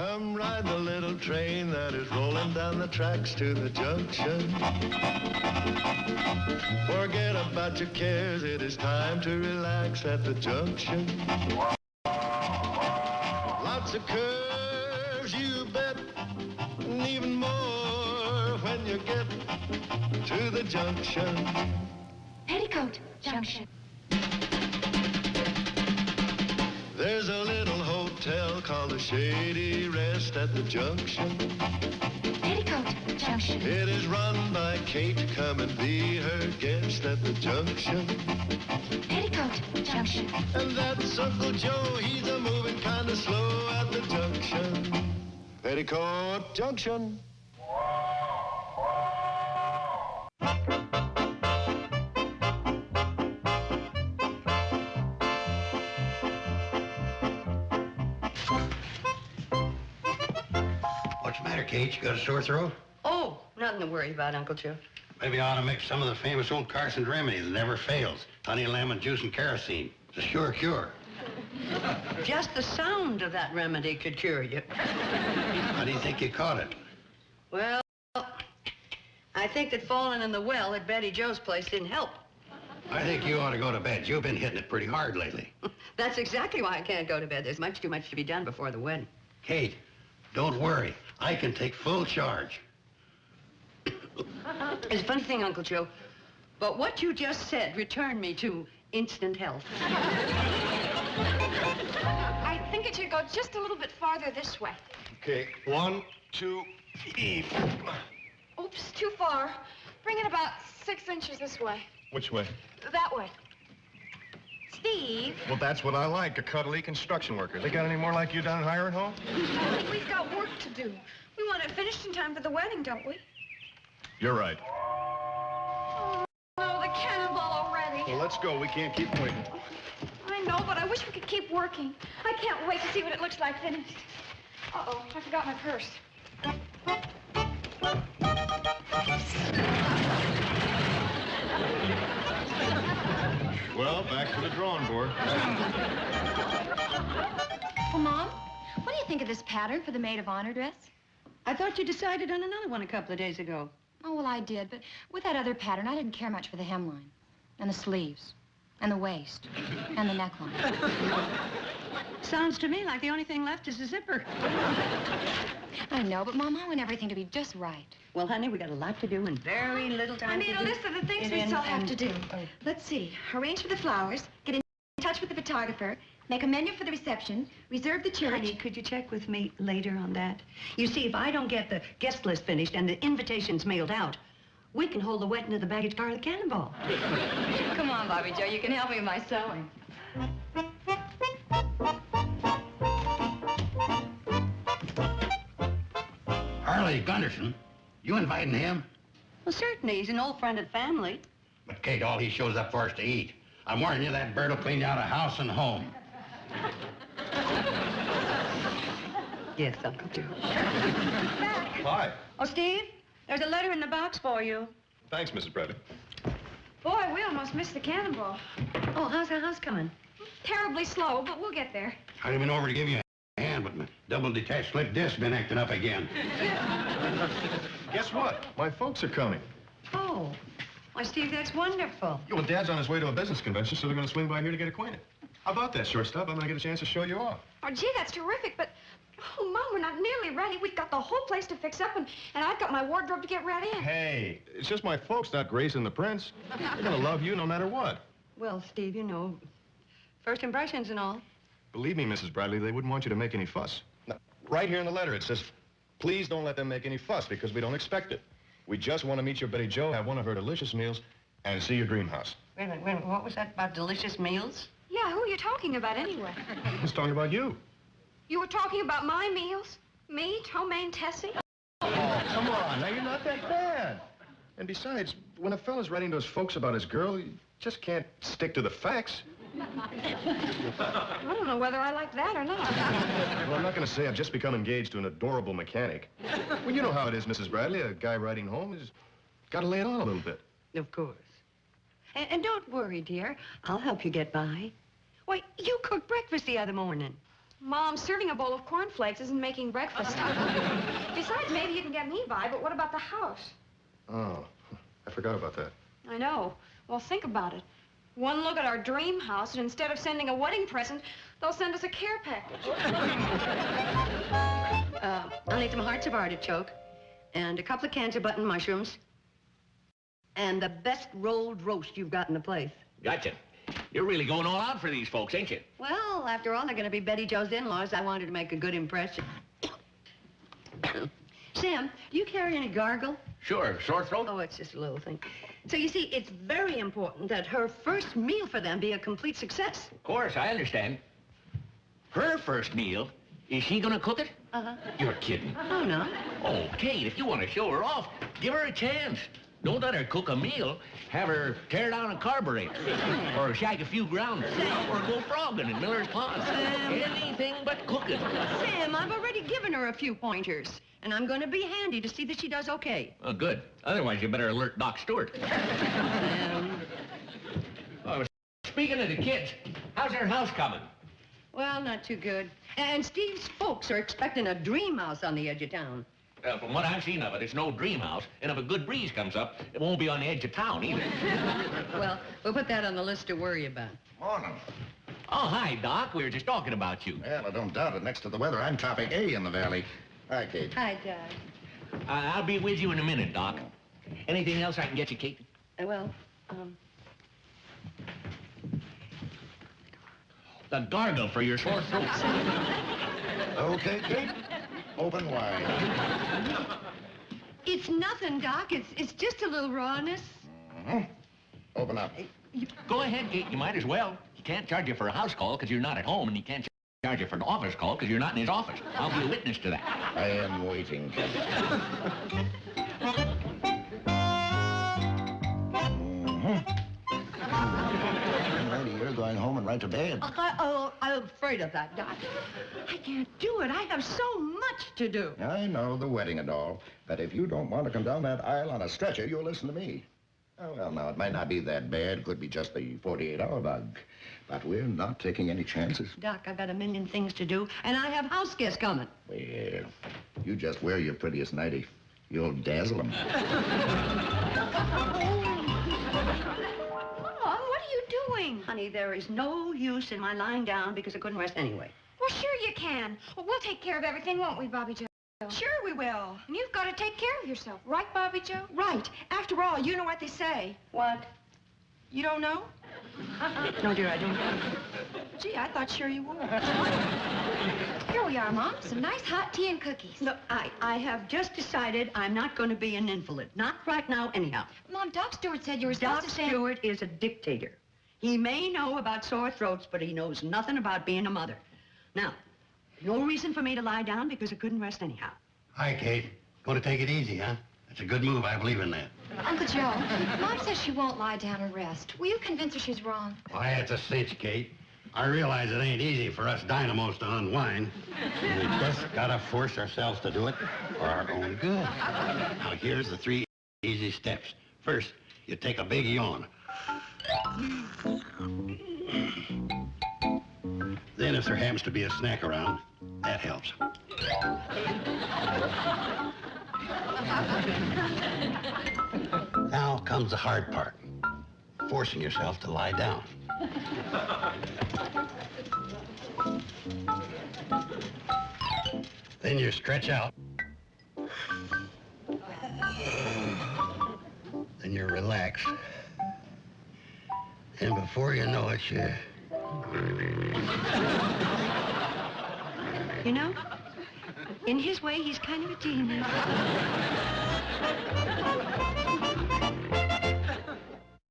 Come ride the little train that is rolling down the tracks to the junction. Forget about your cares, it is time to relax at the junction. Lots of curves, you bet, and even more when you get to the junction. Petticoat Junction. There's a little hotel called the Shady Rest at the junction. Petticoat Junction. It is run by Kate. Come and be her guest at the junction. Petticoat Junction. And that's Uncle Joe. He's a moving kind of slow at the junction. Petticoat Junction. What's the matter, Kate? You got a sore throat? Oh, nothing to worry about, Uncle Joe. Maybe I ought to mix some of the famous old Carson's remedy that never fails. Honey, lemon juice, and kerosene. It's a sure cure. Just the sound of that remedy could cure you. How do you think you caught it? Well, I think that falling in the well at Betty Jo's place didn't help. I think you ought to go to bed. You've been hitting it pretty hard lately. That's exactly why I can't go to bed. There's much too much to be done before the wedding. Kate, don't worry. I can take full charge. It's a funny thing, Uncle Joe, but what you just said returned me to instant health. I think it should go just a little bit farther this way. Okay, 1, 2, heave. Oops, too far. Bring it about 6 inches this way. Which way? That way. Steve. Well, that's what I like, a cuddly construction worker. They got any more like you down at Hiring Home? We've got work to do. We want it finished in time for the wedding, don't we? You're right. Oh, no, the cannonball already. Well, let's go. We can't keep waiting. I know, but I wish we could keep working. I can't wait to see what it looks like finished. Uh-oh, I forgot my purse. Well, back to the drawing board. Well, Mom, what do you think of this pattern for the maid of honor dress? I thought you decided on another one a couple of days ago. Oh, well, I did, but with that other pattern, I didn't care much for the hemline, and the sleeves, and the waist, and the neckline. Sounds to me like the only thing left is a zipper. I know, but Mom, I want everything to be just right. Well, honey, we got a lot to do and very little time I made a list of the things we still have to do. Let's see. Arrange for the flowers, get in touch with the photographer, make a menu for the reception, reserve the church. Honey, could you check with me later on that? You see, if I don't get the guest list finished and the invitations mailed out, we can hold the wedding of the baggage car of the cannonball. Come on, Bobby Joe, you can help me with my sewing. Harley Gunderson, you inviting him? Well, certainly. He's an old friend of the family. But, Kate, all he shows up for is to eat. I'm warning you, that bird will clean you out of house and home. Yes, Uncle Joe. Hi. Oh, Steve, there's a letter in the box for you. Thanks, Mrs. Bradley. Boy, we almost missed the cannonball. Oh, how's the house coming? Terribly slow, but we'll get there. I'd have been over to give you a hand, but my double detached split disc been acting up again. Guess what? My folks are coming. Oh, why, Steve, that's wonderful. Yeah, well, Dad's on his way to a business convention, so they're going to swing by here to get acquainted. How about that, shortstop? I'm going to get a chance to show you off. Oh, gee, that's terrific, but... Oh, Mom, we're not nearly ready. We've got the whole place to fix up, and I've got my wardrobe to get ready. Hey, it's just my folks, not Grace and the Prince. They're going to love you no matter what. Well, Steve, you know, first impressions and all. Believe me, Mrs. Bradley, they wouldn't want you to make any fuss. Now, right here in the letter, it says, please don't let them make any fuss because we don't expect it. We just want to meet your Betty Jo, have one of her delicious meals, and see your dream house. Wait a minute, what was that about delicious meals? Yeah, who are you talking about anyway? I was talking about you. You were talking about my meals? Me, Tomei, and Tessie? Oh, come on. Now, you're not that bad. And besides, when a fella's writing to his folks about his girl, you just can't stick to the facts. I don't know whether I like that or not. Well, I'm not going to say I've just become engaged to an adorable mechanic. Well, you know how it is, Mrs. Bradley. A guy writing home has got to lay it on a little bit. Of course. And don't worry, dear. I'll help you get by. Why, you cooked breakfast the other morning. Mom, serving a bowl of cornflakes isn't making breakfast. Besides, maybe you can get me by, but what about the house? Oh, I forgot about that. I know. Well, think about it. One look at our dream house, and instead of sending a wedding present, they'll send us a care package. I'll need some hearts of artichoke, and a couple of cans of button mushrooms, and the best rolled roast you've got in the place. Gotcha. You're really going all out for these folks, ain't you? Well, after all, they're going to be Betty Jo's in-laws. I wanted to make a good impression. Sam, do you carry any gargle? Sure. Sore throat? Oh, it's just a little thing. So, you see, it's very important that her first meal for them be a complete success. Of course, I understand. Her first meal, is she gonna cook it? Uh-huh. You're kidding. Oh, no. Oh, Kate, if you want to show her off, give her a chance. Don't let her cook a meal. Have her tear down a carburetor. Or shag a few grounders. Or go frogging in Miller's Pond. Anything but cooking. Sam, I've already given her a few pointers, and I'm going to be handy to see that she does okay. Oh, good. Otherwise, you better alert Doc Stewart. Oh, speaking of the kids, how's their house coming? Well, not too good. And Steve's folks are expecting a dream house on the edge of town. From what I've seen of it, it's no dream house, and if a good breeze comes up, it won't be on the edge of town either. Well, we'll put that on the list to worry about. Morning. Oh, hi, Doc. We were just talking about you. Well, I don't doubt it. Next to the weather, I'm topic A in the valley. Hi, Kate. Hi, Doc. I'll be with you in a minute, Doc. Anything else I can get you, Kate? The gargle for your sore throat. Okay, Kate. Open wide. It's nothing, Doc. It's just a little rawness. Mm-hmm. Open up. Go ahead, Kate. You might as well. He can't charge you for a house call because you're not at home, and he can't charge you for an office call because you're not in his office. I'll be a witness to that. I am waiting, Kate. Lady, you're going home and right to bed. I'm afraid of that, Doc. I can't do it. I have so much to do. I know, the wedding and all. But if you don't want to come down that aisle on a stretcher, you'll listen to me. Oh, well, now, it might not be that bad. It could be just the 48-hour bug. But we're not taking any chances. Doc, I've got a million things to do, and I have house guests coming. Well, you just wear your prettiest nightie. You'll dazzle them. Mom, what are you doing? Honey, there is no use in my lying down because I couldn't rest anyway. Well, sure you can. Well, we'll take care of everything, won't we, Bobby Joe? Sure we will. And you've got to take care of yourself, right, Bobby Joe? Right. After all, you know what they say. What? You don't know? No, dear, I don't. Gee, I thought sure you would. Here we are, Mom. Some nice hot tea and cookies. Look, I have just decided I'm not going to be an invalid. Not right now, anyhow. Mom, Doc Stewart said you were Doc supposed to stay... Stewart is a dictator. He may know about sore throats, but he knows nothing about being a mother. Now, no reason for me to lie down because I couldn't rest anyhow. Hi, Kate. Going to take it easy, huh? It's a good move. I believe in that. Uncle Joe, Mom says she won't lie down and rest. Will you convince her she's wrong? Why, that's a cinch, Kate. I realize it ain't easy for us dynamos to unwind. We just gotta force ourselves to do it for our own good. Now, here's the 3 easy steps. First, you take a big yawn. Then, if there happens to be a snack around, that helps. Now comes the hard part, forcing yourself to lie down. Then you stretch out. Then you relax. And before you know it, you... You know, in his way, he's kind of a genius.